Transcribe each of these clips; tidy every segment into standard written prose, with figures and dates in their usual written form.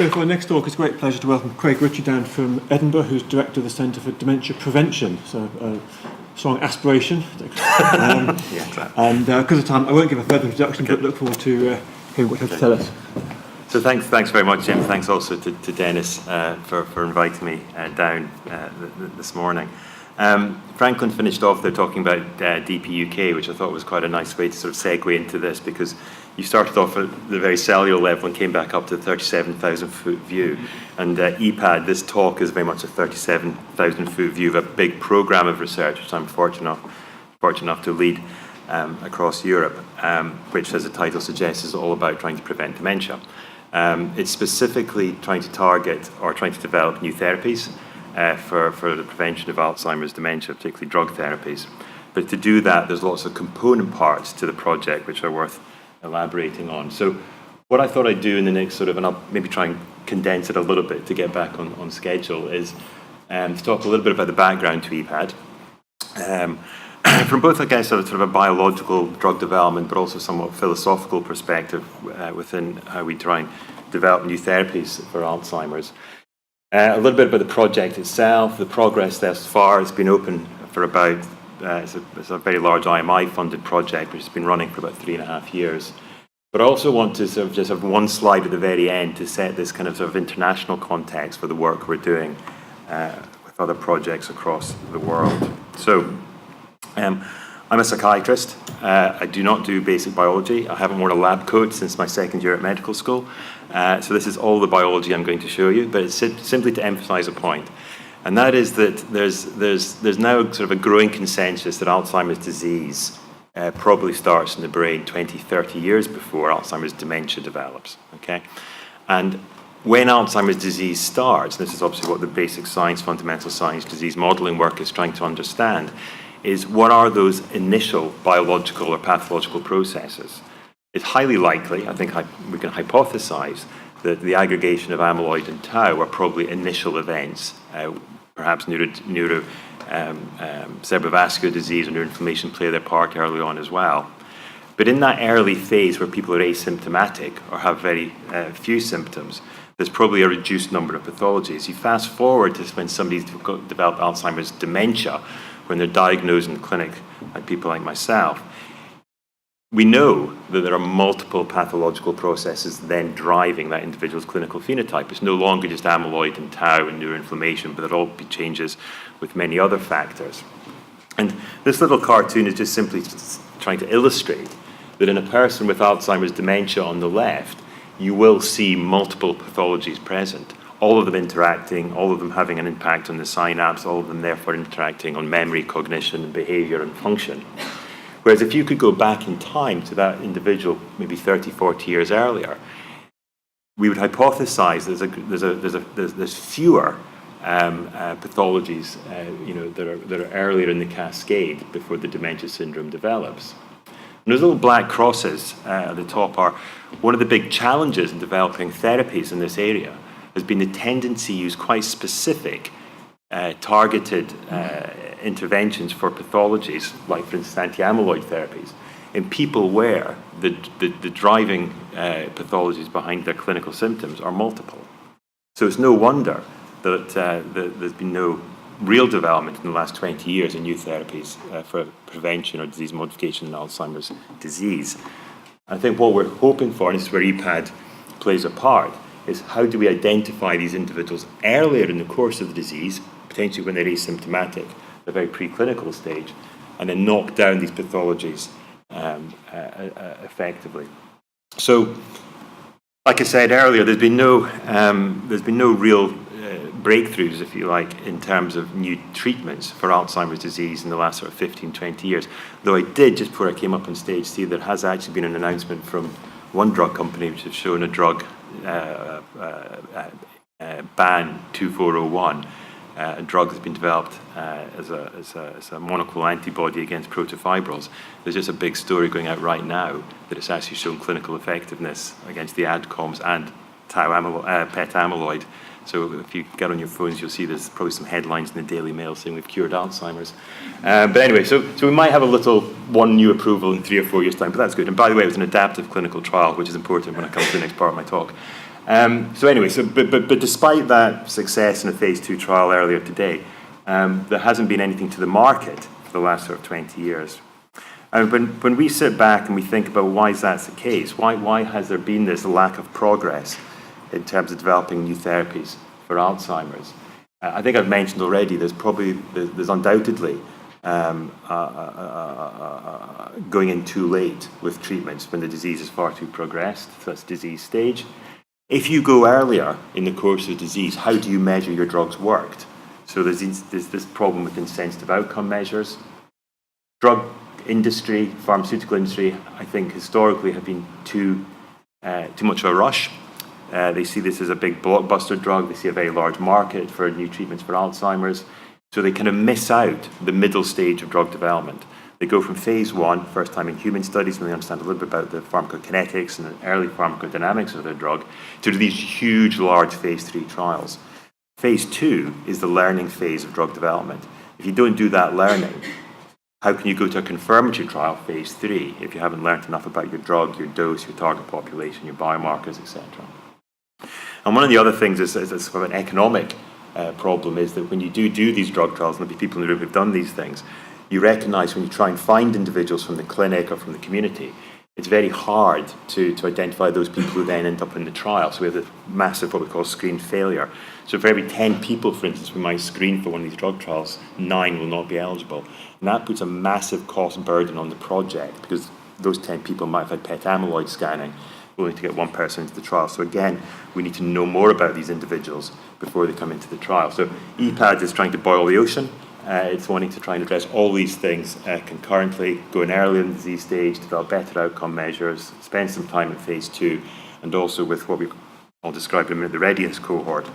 So for our next talk, it's a great pleasure to welcome Craig Ritchie down from Edinburgh, who's Director of the Centre for Dementia Prevention. So strong aspiration. And because of time, I won't give a further introduction, but look forward to hearing what you have to tell us. So thanks very much, Jim. Thanks also to Dennis for inviting me down this morning. Franklin finished off there talking about DP UK, which I thought was quite a nice way to sort of segue into this, because you started off at the very cellular level and came back up to the 37,000 foot view. And EPAD, this talk is very much a 37,000 foot view of a big program of research, which I'm fortunate enough to lead across Europe, which, as the title suggests, is all about trying to prevent dementia. It's specifically trying to target or trying to develop new therapies for the prevention of Alzheimer's dementia, particularly drug therapies. But to do that, there's lots of component parts to the project which are worth elaborating on. So what I thought I'd do in the next and I'll maybe try and condense it a little bit to get back on schedule, is to talk a little bit about the background to EPAD. From both, I guess, sort of a biological drug development, but also somewhat philosophical perspective within how we try and develop new therapies for Alzheimer's. A little bit about the project itself, the progress thus far. It's been open for about, it's a very large IMI-funded project, which has been running for about 3.5 years. But I also want to sort of just have one slide at the very end to set this kind of sort of international context for the work we're doing with other projects across the world. So, I'm a psychiatrist. I do not do basic biology. I haven't worn a lab coat since my second year at medical school. So this is all the biology I'm going to show you, but it's simply to emphasize a point. And that is that there's now sort of a growing consensus that Alzheimer's disease probably starts in the brain 20, 30 years before Alzheimer's dementia develops, okay? And when Alzheimer's disease starts, and this is obviously what the basic science, fundamental science, disease modeling work is trying to understand, is what are those initial biological or pathological processes? It's highly likely, I think we can hypothesize, that the aggregation of amyloid and tau are probably initial events, perhaps cerebrovascular disease and neuroinflammation play their part early on as well. But in that early phase where people are asymptomatic or have very few symptoms, there's probably a reduced number of pathologies. You fast forward to when somebody's developed Alzheimer's dementia, when they're diagnosed in the clinic, like people like myself, we know that there are multiple pathological processes then driving that individual's clinical phenotype. It's no longer just amyloid and tau and neuroinflammation, but it all changes with many other factors. And this little cartoon is just simply trying to illustrate that in a person with Alzheimer's dementia on the left, you will see multiple pathologies present, all of them interacting, all of them having an impact on the synapse, all of them therefore interacting on memory, cognition, and behavior and function. Whereas if you could go back in time to that individual maybe 30, 40 years earlier, we would hypothesize there's fewer pathologies that are earlier in the cascade before the dementia syndrome develops. And those little black crosses at the top are one of the big challenges in developing therapies in this area has been the tendency to use quite specific targeted interventions for pathologies, like for instance anti-amyloid therapies, in people where the driving pathologies behind their clinical symptoms are multiple. So it's no wonder that there's been no real development in the last 20 years in new therapies for prevention or disease modification in Alzheimer's disease. I think what we're hoping for, and this is where EPAD plays a part, is how do we identify these individuals earlier in the course of the disease, potentially when they're asymptomatic, the very preclinical stage, and then knock down these pathologies effectively. So, like I said earlier, there's been no real breakthroughs, if you like, in terms of new treatments for Alzheimer's disease in the last sort of 15, 20 years. Though I did, just before I came up on stage, see there has actually been an announcement from one drug company which has shown a drug, BAN 2401, a drug that's been developed as a monoclonal antibody against protofibrils. There's just a big story going out right now that it's actually shown clinical effectiveness against the ADCOMS and PET amyloid. So if you get on your phones, you'll see there's probably some headlines in the Daily Mail saying we've cured Alzheimer's. But anyway, so we might have one new approval in 3 or 4 years' time, but that's good. And by the way, it was an adaptive clinical trial, which is important when I come to the next part of my talk. But despite that success in a phase 2 trial earlier today, there hasn't been anything to the market for the last sort of 20 years. And when we sit back and we think about why is that the case, why has there been this lack of progress in terms of developing new therapies for Alzheimer's? I think I've mentioned already, there's undoubtedly going in too late with treatments when the disease is far too progressed, so that's disease stage. If you go earlier in the course of the disease, how do you measure your drug's worked? So there's this problem with insensitive outcome measures. Drug industry, pharmaceutical industry, I think historically have been too much of a rush. They see this as a big blockbuster drug. They see a very large market for new treatments for Alzheimer's. So they kind of miss out the middle stage of drug development. They go from phase 1, first time in human studies, when they understand a little bit about the pharmacokinetics and the early pharmacodynamics of their drug, to these huge, large phase 3 trials. Phase 2 is the learning phase of drug development. If you don't do that learning, how can you go to a confirmatory trial, phase 3, if you haven't learned enough about your drug, your dose, your target population, your biomarkers, etc.? And one of the other things is sort of an economic problem is that when you do these drug trials, and there'll be people in the room who've done these things, you recognize when you try and find individuals from the clinic or from the community, it's very hard to identify those people who then end up in the trial. So we have this massive, what we call screen failure. So for every 10 people, for instance, we might screen for one of these drug trials, 9 will not be eligible. And that puts a massive cost burden on the project because those 10 people might have had PET amyloid scanning, only to get one person into the trial. So again, we need to know more about these individuals before they come into the trial. So EPAD is trying to boil the ocean. It's wanting to try and address all these things concurrently, go in early in the disease stage, develop better outcome measures, spend some time in phase 2, and also with what I'll describe in a minute, the readiness cohort,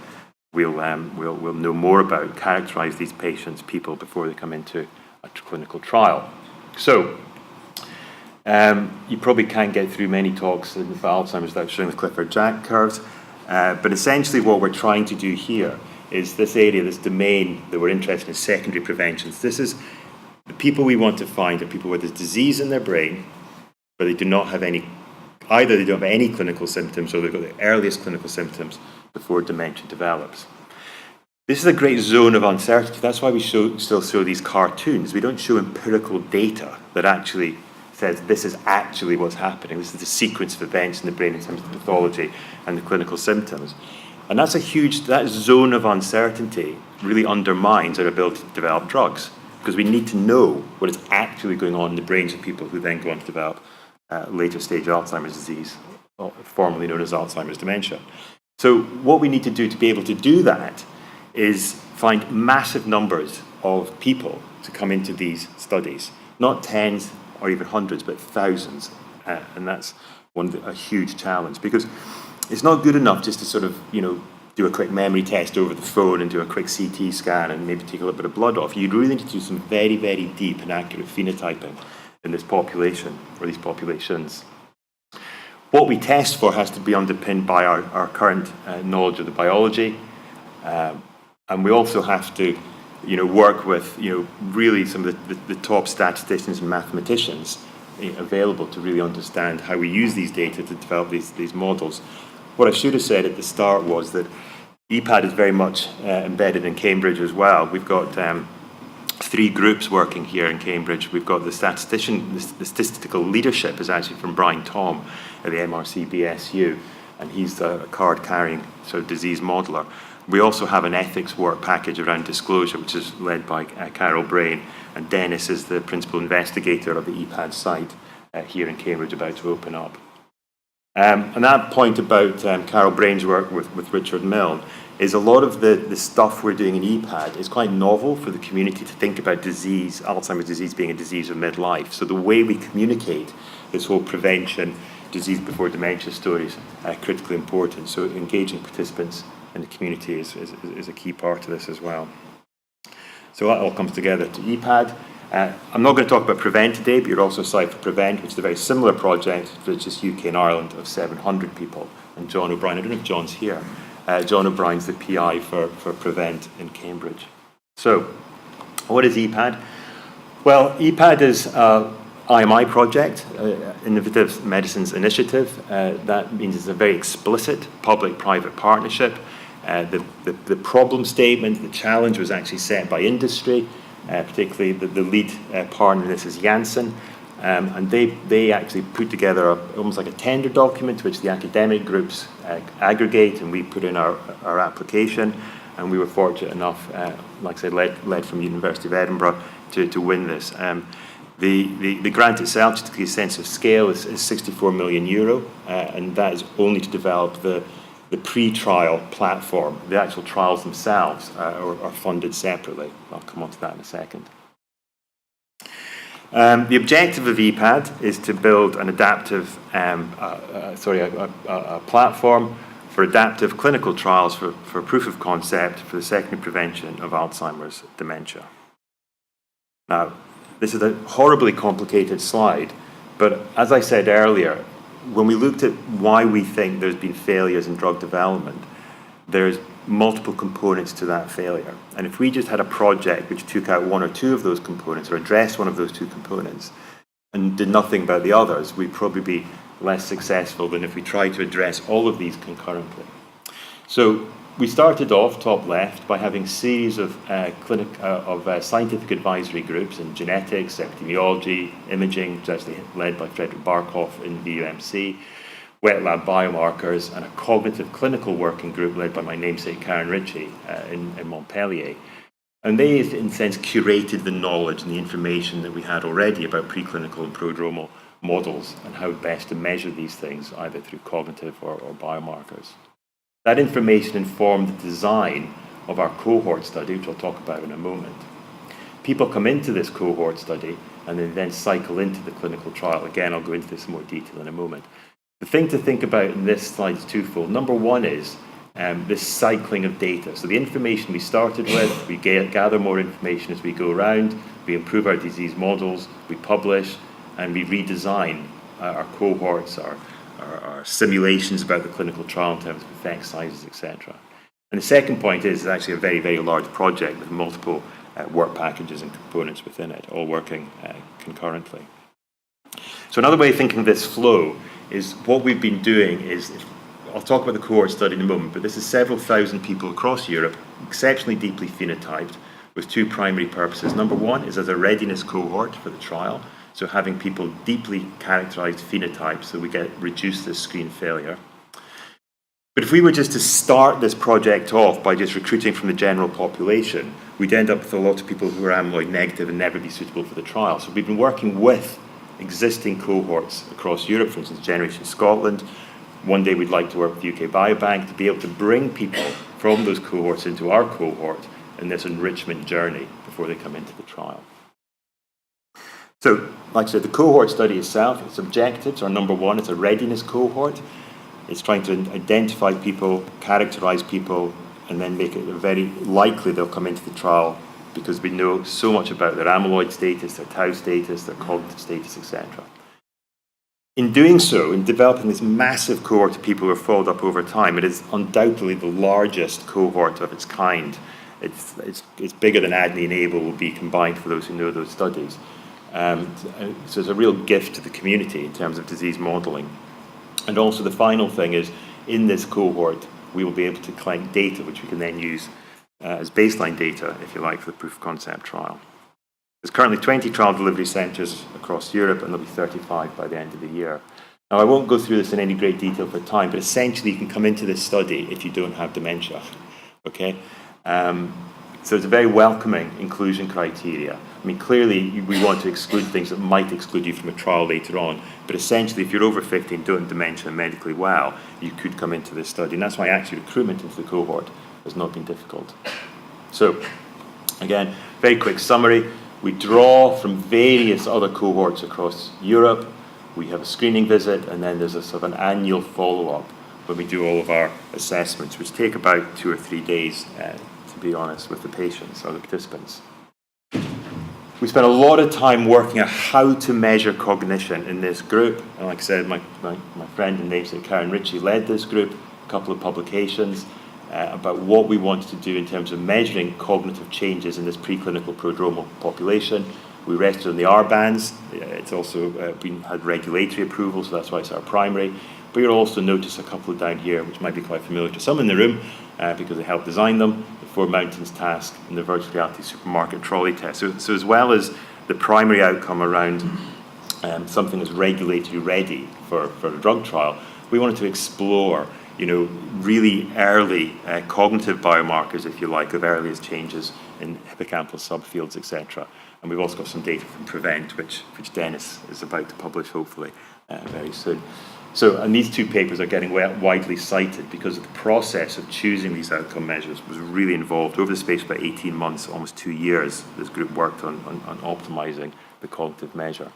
we'll know more about, characterize these people before they come into a clinical trial. So, you probably can't get through many talks about Alzheimer's without showing the Clifford-Jack curves, but essentially what we're trying to do here is this area, this domain that we're interested in, secondary preventions. This is the people we want to find are people with a disease in their brain, but they do not have either they don't have any clinical symptoms or they've got the earliest clinical symptoms before dementia develops. This is a great zone of uncertainty. That's why we still show these cartoons. We don't show empirical data that actually says this is actually what's happening. This is the sequence of events in the brain in terms of pathology and the clinical symptoms. And that zone of uncertainty really undermines our ability to develop drugs because we need to know what is actually going on in the brains of people who then go on to develop later stage Alzheimer's disease, formerly known as Alzheimer's dementia. So what we need to do to be able to do that is find massive numbers of people to come into these studies, not tens or even hundreds, but thousands. And that's a huge challenge because it's not good enough just to sort of, do a quick memory test over the phone and do a quick CT scan and maybe take a little bit of blood off. You really need to do some very, very deep and accurate phenotyping in this population or these populations. What we test for has to be underpinned by our current knowledge of the biology. And we also have to, work with, really some of the top statisticians and mathematicians available to really understand how we use these data to develop these models. What I should have said at the start was that EPAD is very much embedded in Cambridge as well. We've got 3 groups working here in Cambridge. We've got the statistical leadership is actually from Brian Tom at the MRC BSU, and he's a card-carrying sort of disease modeler. We also have an ethics work package around disclosure, which is led by Carol Brain, and Dennis is the principal investigator of the EPAD site here in Cambridge, about to open up. And that point about Carol Brain's work with Richard Milne is a lot of the stuff we're doing in EPAD is quite novel for the community to think about disease, Alzheimer's disease being a disease of midlife. So the way we communicate this whole prevention, disease before dementia stories critically important. So engaging participants in the community is a key part of this as well. So that all comes together to EPAD. I'm not going to talk about Prevent today, but you're also cited for Prevent, which is a very similar project, which is UK and Ireland, of 700 people. And John O'Brien, I don't know if John's here. John O'Brien's the PI for Prevent in Cambridge. So, what is EPAD? Well, EPAD is IMI project, Innovative Medicines Initiative. That means it's a very explicit public-private partnership. The problem statement, the challenge was actually set by industry, particularly the lead partner in this is Janssen. And they actually put together almost like a tender document which the academic groups aggregate, and we put in our application. And we were fortunate enough, like I said, led from the University of Edinburgh to win this. The grant itself, just to give you a sense of scale, is €64 million, and that is only to develop the pre-trial platform. The actual trials themselves are funded separately. I'll come on to that in a second. The objective of EPAD is to build an adaptive, a platform for adaptive clinical trials for proof of concept for the secondary prevention of Alzheimer's dementia. Now, this is a horribly complicated slide, but as I said earlier, when we looked at why we think there's been failures in drug development, there's multiple components to that failure. And if we just had a project which took out one or two of those components or addressed one of those two components and did nothing about the others, we'd probably be less successful than if we tried to address all of these concurrently. So we started off, top left, by having a series of scientific advisory groups in genetics, epidemiology, imaging, which is actually led by Frederick Barkhoff in the UMC, wet lab biomarkers, and a cognitive clinical working group led by my namesake Karen Ritchie in Montpellier. And they, in a sense, curated the knowledge and the information that we had already about preclinical and prodromal models and how best to measure these things, either through cognitive or biomarkers. That information informed the design of our cohort study, which I'll talk about in a moment. People come into this cohort study and then cycle into the clinical trial. Again, I'll go into this in more detail in a moment. The thing to think about in this slide is twofold. Number one is this cycling of data. So the information we started with, we gather more information as we go around, we improve our disease models, we publish, and we redesign our cohorts, our simulations about the clinical trial in terms of effect sizes, etc. And the second point is it's actually a very, very large project with multiple work packages and components within it, all working concurrently. So another way of thinking of this flow is what we've been doing is, I'll talk about the cohort study in a moment, but this is several thousand people across Europe, exceptionally deeply phenotyped, with two primary purposes. Number one is as a readiness cohort for the trial, so having people deeply characterized phenotypes so we reduce this screen failure. But if we were just to start this project off by just recruiting from the general population, we'd end up with a lot of people who are amyloid negative and never be suitable for the trial. So we've been working with existing cohorts across Europe, for instance, Generation Scotland. One day we'd like to work with UK Biobank to be able to bring people from those cohorts into our cohort in this enrichment journey before they come into the trial. So, like I said, the cohort study itself, its objectives are number one, it's a readiness cohort. It's trying to identify people, characterize people, and then make it very likely they'll come into the trial because we know so much about their amyloid status, their tau status, their cognitive status, etc. In doing so, in developing this massive cohort of people who are followed up over time, it is undoubtedly the largest cohort of its kind. It's bigger than ADNI and ABLE will be combined for those who know those studies. So it's a real gift to the community in terms of disease modelling. And also the final thing is, in this cohort, we will be able to collect data which we can then use as baseline data, if you like, for the proof of concept trial. There's currently 20 trial delivery centres across Europe, and there'll be 35 by the end of the year. Now, I won't go through this in any great detail for time, but essentially you can come into this study if you don't have dementia, okay? So it's a very welcoming inclusion criteria. I mean, clearly we want to exclude things that might exclude you from a trial later on, but essentially if you're over 50 and don't have dementia and medically well, you could come into this study, and that's why actually recruitment into the cohort has not been difficult. So, again, very quick summary. We draw from various other cohorts across Europe. We have a screening visit, and then there's a sort of an annual follow-up when we do all of our assessments, which take about 2 or 3 days, to be honest, with the patients or the participants. We spent a lot of time working out how to measure cognition in this group. And like I said, my friend and namesake Karen Ritchie led this group, a couple of publications about what we wanted to do in terms of measuring cognitive changes in this preclinical prodromal population. We rested on the R bands. It's also had regulatory approval, so that's why it's our primary. But you'll also notice a couple down here, which might be quite familiar to some in the room, because they helped design them, the Four Mountains task and the virtual reality supermarket trolley test. So as well as the primary outcome around something that's regulatory ready for a drug trial, we wanted to explore, really early cognitive biomarkers, if you like, of earliest changes in hippocampal subfields, etc. And we've also got some data from PREVENT, which Dennis is about to publish, hopefully, very soon. So, and these two papers are getting widely cited because of the process of choosing these outcome measures was really involved. Over the space of about 18 months, almost 2 years, this group worked on optimizing the cognitive measure.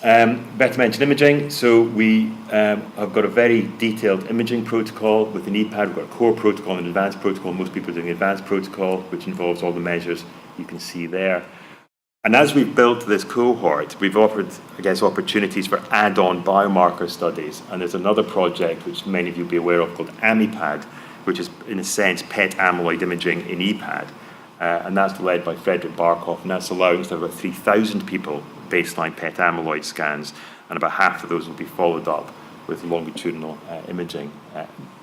Better mention imaging. So we have got a very detailed imaging protocol with an EPAD. We've got a core protocol and an advanced protocol. Most people are doing the advanced protocol, which involves all the measures you can see there. And as we've built this cohort, we've offered, opportunities for add-on biomarker studies. And there's another project, which many of you will be aware of, called EPAD, which is, in a sense, PET amyloid imaging in EPAD. And that's led by Frederick Barkhoff, and that's allowing us to have about 3,000 people baseline PET amyloid scans, and about half of those will be followed up with longitudinal imaging,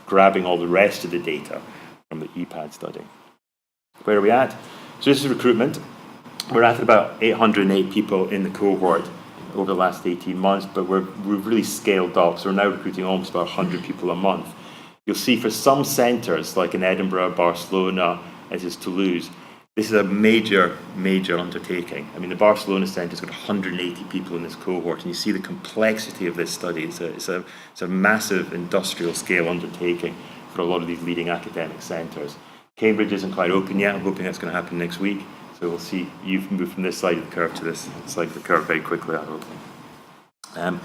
grabbing all the rest of the data from the EPAD study. Where are we at? So this is recruitment. We're at about 808 people in the cohort over the last 18 months, but we've really scaled up. So we're now recruiting almost about 100 people a month. You'll see for some centres, like in Edinburgh, Barcelona, as is Toulouse, this is a major, major undertaking. I mean, the Barcelona centre's got 180 people in this cohort, and you see the complexity of this study. It's a massive industrial scale undertaking for a lot of these leading academic centres. Cambridge isn't quite open yet. I'm hoping that's going to happen next week. So we'll see you've moved from this side of the curve to this side of the curve very quickly, I hope.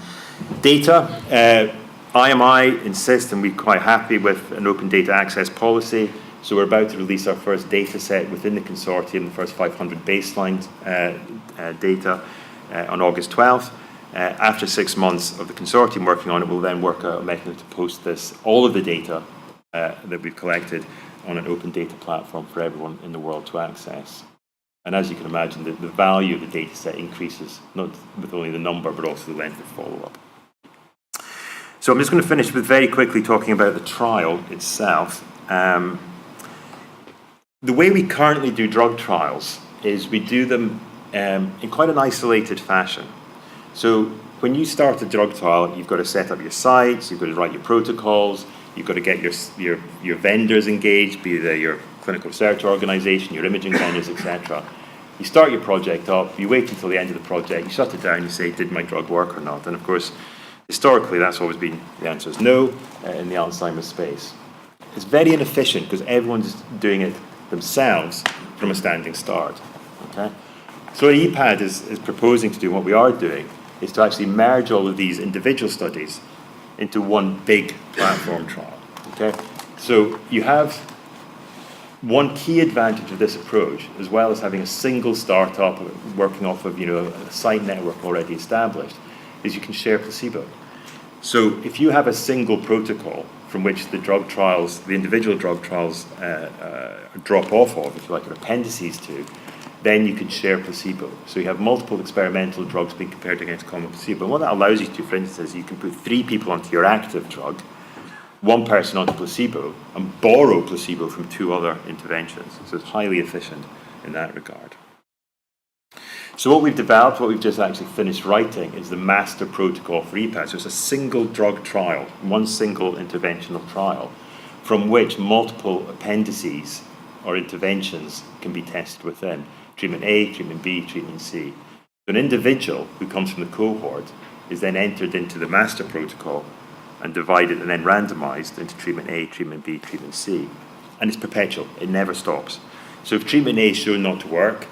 Data. IMI insists, and we're quite happy with an open data access policy. So we're about to release our first data set within the consortium, the first 500 baseline data on August 12th. After 6 months of the consortium working on it, we'll then work out a mechanism to post all of the data that we've collected on an open data platform for everyone in the world to access. And as you can imagine, the value of the data set increases, not with only the number, but also the length of follow-up. So I'm just going to finish with very quickly talking about the trial itself. The way we currently do drug trials is we do them in quite an isolated fashion. So when you start a drug trial, you've got to set up your sites, you've got to write your protocols, you've got to get your vendors engaged, be they your clinical research organisation, your imaging vendors, etc. You start your project up, you wait until the end of the project, you shut it down, you say, did my drug work or not? And of course, historically, that's always been, the answer is no in the Alzheimer's space. It's very inefficient because everyone's doing it themselves from a standing start. Okay? So what EPAD is proposing to do, what we are doing, is to actually merge all of these individual studies into one big platform trial. Okay? So you have one key advantage of this approach, as well as having a single startup working off of a site network already established, is you can share placebo. So if you have a single protocol from which the individual drug trials drop off of, if you like, or appendices to, then you can share placebo. So you have multiple experimental drugs being compared against common placebo. And what that allows you to, for instance, is you can put 3 people onto your active drug, 1 person onto placebo, and borrow placebo from 2 other interventions. So it's highly efficient in that regard. So what we've developed, what we've just actually finished writing, is the master protocol for EPAD. So it's a single drug trial, one single interventional trial, from which multiple appendices or interventions can be tested within. Treatment A, treatment B, treatment C. So an individual who comes from the cohort is then entered into the master protocol and divided and then randomized into treatment A, treatment B, treatment C. And it's perpetual, it never stops. So if treatment A is shown not to work,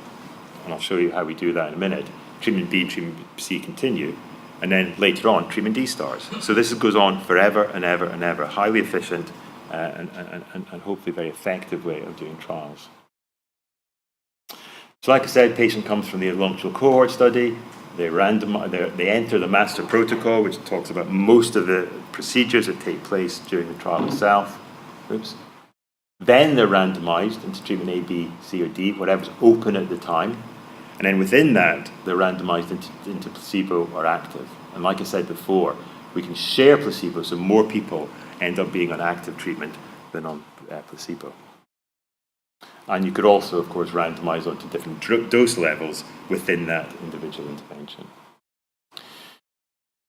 and I'll show you how we do that in a minute, treatment B, treatment C continue, and then later on, treatment D starts. So this goes on forever and ever and ever, highly efficient and hopefully very effective way of doing trials. So like I said, patient comes from the longitudinal cohort study, they enter the master protocol, which talks about most of the procedures that take place during the trial itself. Oops. Then they're randomized into treatment A, B, C, or D, whatever's open at the time. And then within that, they're randomized into placebo or active. And like I said before, we can share placebo, so more people end up being on active treatment than on placebo. And you could also, of course, randomize onto different dose levels within that individual intervention.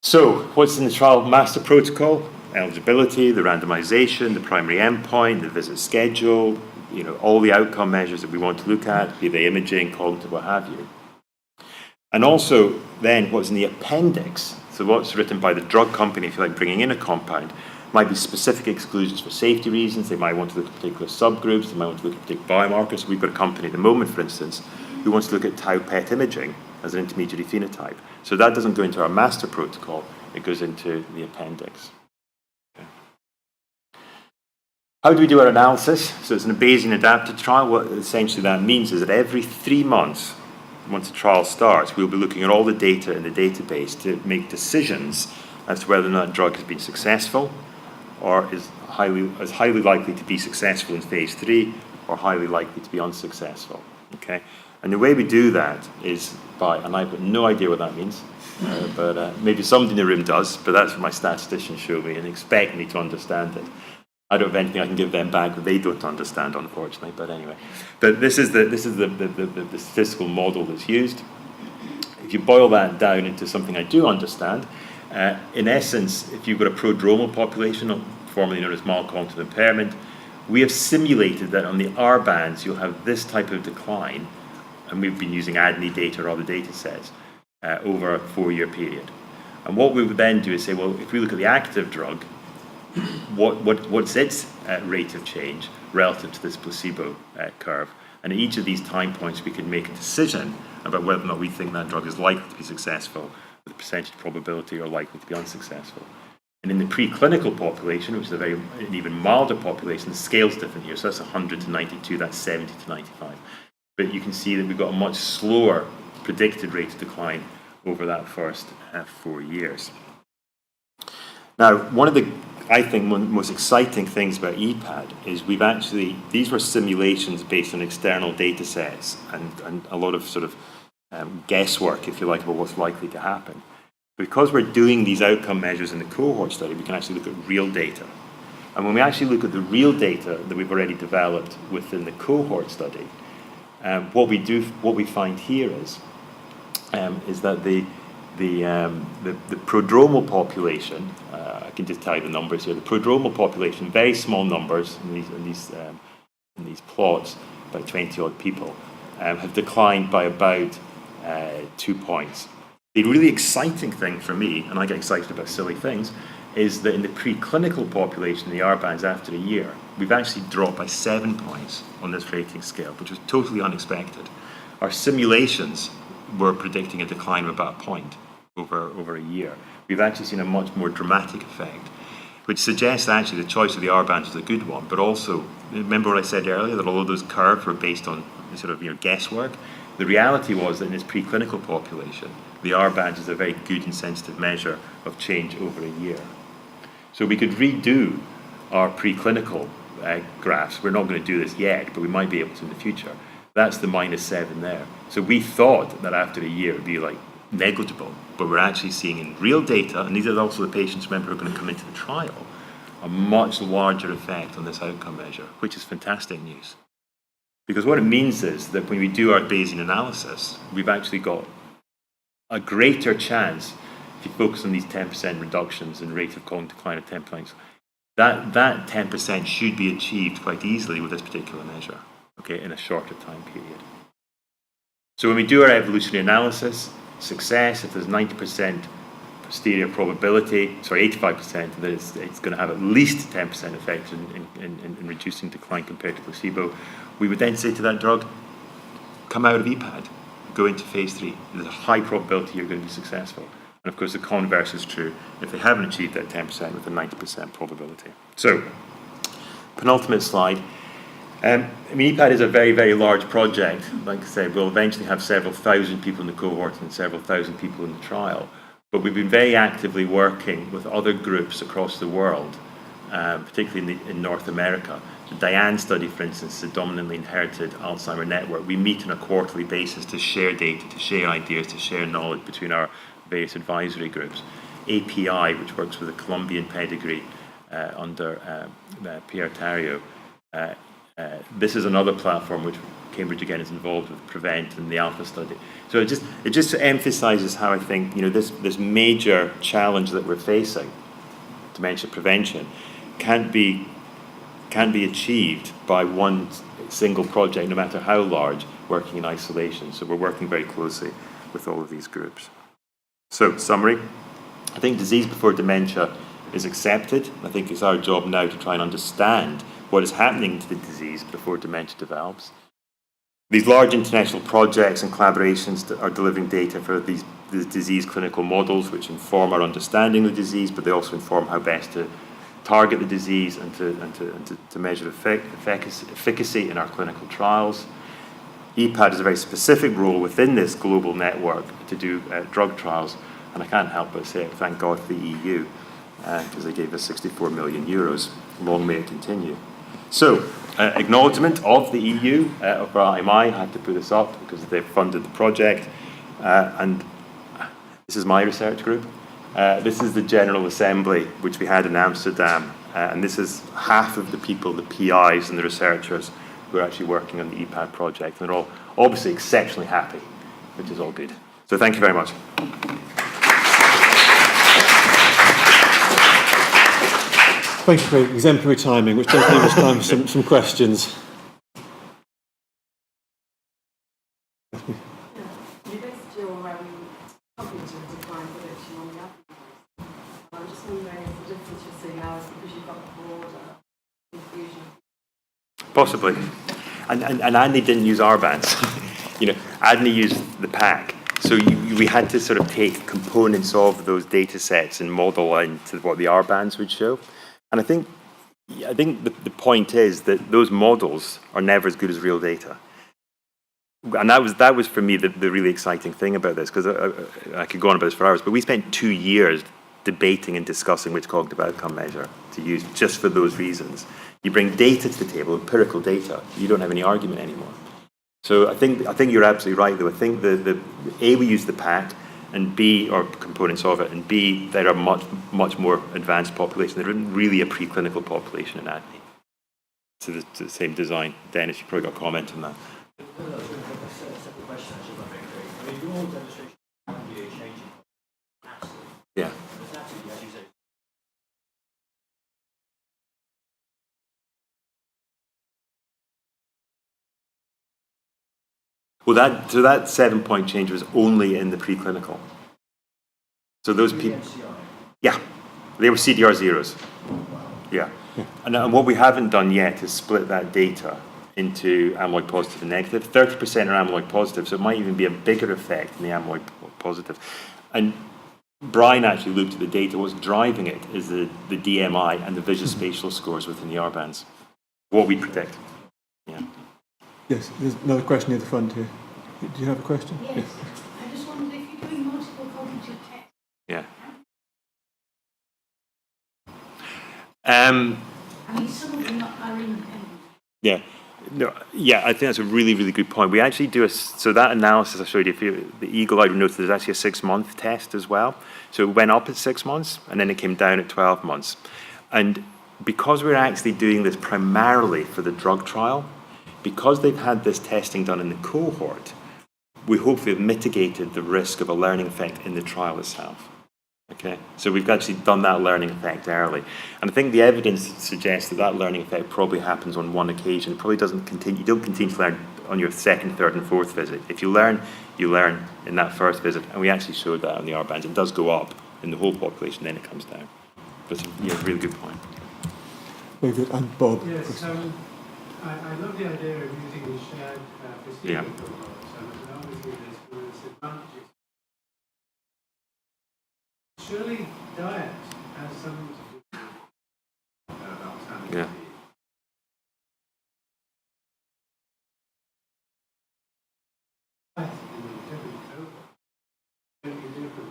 So, what's in the trial master protocol? Eligibility, the randomization, the primary endpoint, the visit schedule, all the outcome measures that we want to look at, be they imaging, cognitive, what have you. And also, then, what's in the appendix, so what's written by the drug company, if you like, bringing in a compound, might be specific exclusions for safety reasons. They might want to look at particular subgroups. They might want to look at particular biomarkers. We've got a company at the moment, for instance, who wants to look at tau PET imaging as an intermediary phenotype. So that doesn't go into our master protocol. It goes into the appendix. Okay. How do we do our analysis? So it's an Bayesian adapted trial. What essentially that means is that every 3 months, once the trial starts, we'll be looking at all the data in the database to make decisions as to whether or not a drug has been successful, or is highly likely to be successful in phase 3, or highly likely to be unsuccessful. Okay, and the way we do that is by, and I've got no idea what that means, but maybe somebody in the room does. But that's what my statisticians show me and expect me to understand it. I don't have anything I can give them back that they don't understand, unfortunately. But anyway, but this is the statistical model that's used. If you boil that down into something I do understand. In essence, if you've got a prodromal population, formerly known as mild cognitive impairment, we have simulated that on the R bands you'll have this type of decline, and we've been using ADNI data or other data sets over a 4-year period. And what we would then do is say, well, if we look at the active drug, what's its rate of change relative to this placebo curve? And at each of these time points, we can make a decision about whether or not we think that drug is likely to be successful, with a percentage probability, or likely to be unsuccessful. And in the preclinical population, which is an even milder population, the scale's different here. So that's 100 to 92, that's 70 to 95. But you can see that we've got a much slower predicted rate of decline over that first 4 years. Now, one of the, I think, most exciting things about EPAD is these were simulations based on external data sets and a lot of sort of guesswork, if you like, about what's likely to happen. Because we're doing these outcome measures in the cohort study, we can actually look at real data. And when we actually look at the real data that we've already developed within the cohort study, what we find here is that the prodromal population, I can just tell you the numbers here. The prodromal population, very small numbers in these plots, about 20 odd people, have declined by about 2 points. The really exciting thing for me, and I get excited about silly things, is that in the preclinical population, the R bands after a year, we've actually dropped by 7 points on this rating scale, which was totally unexpected. Our simulations were predicting a decline of about a point over a year. We've actually seen a much more dramatic effect, which suggests actually the choice of the R bands is a good one. But also, remember what I said earlier, that although those curves were based on sort of guesswork, the reality was that in this preclinical population, the R bands is a very good and sensitive measure of change over a year. So we could redo our preclinical graphs. We're not going to do this yet, but we might be able to in the future. That's the -7 there. So we thought that after a year it would be like negligible, but we're actually seeing in real data, and these are also the patients, remember, who are going to come into the trial, a much larger effect on this outcome measure, which is fantastic news. Because what it means is that when we do our Bayesian analysis, we've actually got a greater chance, if you focus on these 10% reductions in rate of cognitive decline of 10 points, that 10% should be achieved quite easily with this particular measure, okay, in a shorter time period. So when we do our evolutionary analysis, success, if there's 90% posterior probability, 85%, that it's going to have at least 10% effect in reducing decline compared to placebo, we would then say to that drug, come out of EPAD, go into phase 3. There's a high probability you're going to be successful. And of course, the converse is true if they haven't achieved that 10% with a 90% probability. So, penultimate slide. EPAD is a very, very large project. Like I said, we'll eventually have several thousand people in the cohort and several thousand people in the trial. But we've been very actively working with other groups across the world particularly in North America. The Diane study, for instance, is a dominantly inherited Alzheimer network. We meet on a quarterly basis to share data, to share ideas, to share knowledge between our various advisory groups. API, which works with a Colombian pedigree under Pierre Tarrio. This is another platform which Cambridge again is involved with PREVENT and the Alpha study. So it just emphasises how I think this major challenge that we're facing, dementia prevention, can't be achieved by one single project, no matter how large, working in isolation. So we're working very closely with all of these groups. So summary, I think disease before dementia is accepted. I think it's our job now to try and understand what is happening to the disease before dementia develops. These large international projects and collaborations that are delivering data for these disease clinical models, which inform our understanding of the disease, but they also inform how best to target the disease and to measure efficacy in our clinical trials. EPAD has a very specific role within this global network to do drug trials, and I can't help but say thank God for the EU, because they gave us 64 million euros. Long may it continue. So, acknowledgement of the EU, of our IMI, I had to put this up because they've funded the project, and this is my research group. This is the General Assembly, which we had in Amsterdam, and this is half of the people, the PIs and the researchers who are actually working on the EPAD project, and they're all obviously exceptionally happy, which is all good. So thank you very much. Thank you for exemplary timing, which does leave us time for some questions. You based your cognitive decline prediction on the Appendix. I'm just wondering if the difference you're seeing now is because you've got the broader infusion. Possibly. And Andy didn't use R bands. Andy used the PAC. So we had to sort of take components of those data sets and model into what the R bands would show. And I think the point is that those models are never as good as real data. And that was for me the really exciting thing about this, because I could go on about this for hours, but we spent 2 years debating and discussing which cognitive outcome measure to use just for those reasons. You bring data to the table, empirical data, you don't have any argument anymore. So I think you're absolutely right, though. I think A, we use the PAC, and B, or components of it, and B, they're a much more advanced population. They're really a preclinical population in ADNI. So the same design. Dennis, you probably got a comment on that. Yeah. Well, that 7-point change was only in the preclinical. So those people, yeah, they were CDR zeros. Yeah, and what we haven't done yet is split that data into amyloid positive and negative. 30% are amyloid positive, so it might even be a bigger effect in the amyloid positive. And Brian actually looked at the data. What's driving it is the DMI and the visuospatial scores within the R bands. What we predict. Yeah. Yes, there's another question near the front here. Do you have a question? Yes. I just wondered if you're doing multiple cognitive tests. Yeah. I mean, some of them are independent. Yeah. No, yeah, I think that's a really, really good point. We actually do so that analysis I showed you, the eagle-eyed would notice there's actually a 6-month test as well. So it went up at 6 months, and then it came down at 12 months. And because we're actually doing this primarily for the drug trial, because they've had this testing done in the cohort, we hopefully have mitigated the risk of a learning effect in the trial itself. Okay, so we've actually done that learning effect early. And I think the evidence suggests that learning effect probably happens on one occasion. It probably doesn't continue, you don't continue to learn on your second, third, and fourth visit. If you learn in that first visit, and we actually showed that on the R bands. It does go up in the whole population, then it comes down. But it's a really good point. Very good. And Bob. Yes, I love the idea of using the shared procedure. Yeah. So obviously there's advantages. Surely diet has something to do with Alzheimer's. Yeah. Different.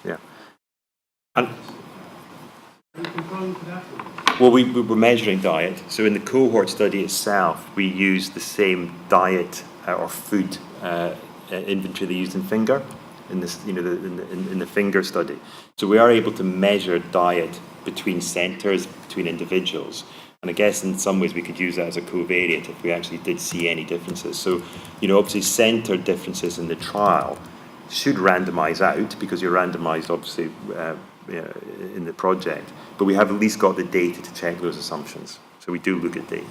Yeah. And You can for that? Well, we were measuring diet. So in the cohort study itself, we used the same diet or food inventory they used in finger, in this, in the finger study. So we are able to measure diet between centres, between individuals. And I guess in some ways we could use that as a covariate if we actually did see any differences. So, obviously centre differences in the trial should randomise out because you're randomised obviously in the project. But we have at least got the data to check those assumptions. So we do look at data.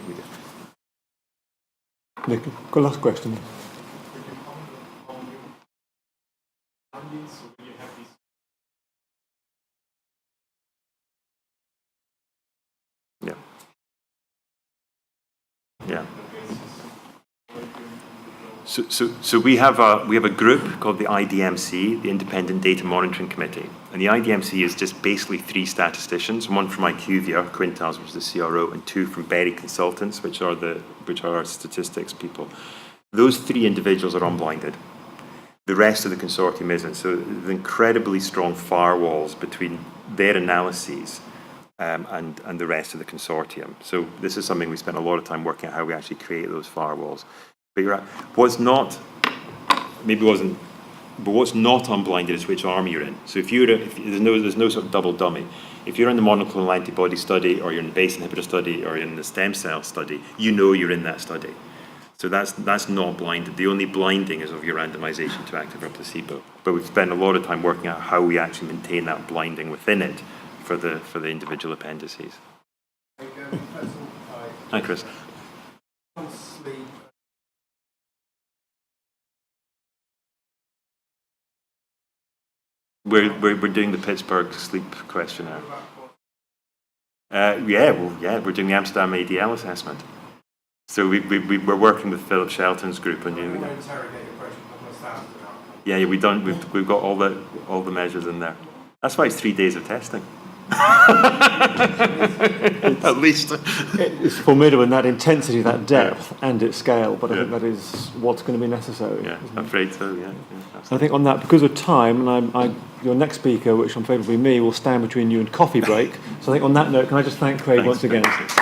Nick, got a last question. Yeah. Yeah. So we have a group called the IDMC, the Independent Data Monitoring Committee, and the IDMC is just basically 3 statisticians, one from IQVIA, Quintiles, which is the CRO, and 2 from Berry Consultants, which are our statistics people. Those 3 individuals are unblinded. The rest of the consortium isn't. So the incredibly strong firewalls between their analyses and the rest of the consortium. So this is something we spent a lot of time working out how we actually create those firewalls. But what's not unblinded is which arm you're in. So if there's no sort of double dummy. If you're in the monoclonal antibody study, or you're in the BACE inhibitor study, or you're in the stem cell study, you're in that study. So that's not blinded. The only blinding is of your randomization to active or placebo. But we've spent a lot of time working out how we actually maintain that blinding within it for the individual appendices. Hi, Chris. We're doing the Pittsburgh sleep questionnaire. We're doing the Amsterdam ADL assessment. So we're working with Philip Shelton's group and we've got all the measures in there. That's why it's 3 days of testing. At least It's formidable in that intensity, that depth, and its scale, but I think that is what's going to be necessary. Yeah, I'm afraid so, yeah. I think on that, because of time, and your next speaker, which I'm afraid will be me, will stand between you and coffee break. So I think on that note, can I just thank Craig once again? Thanks.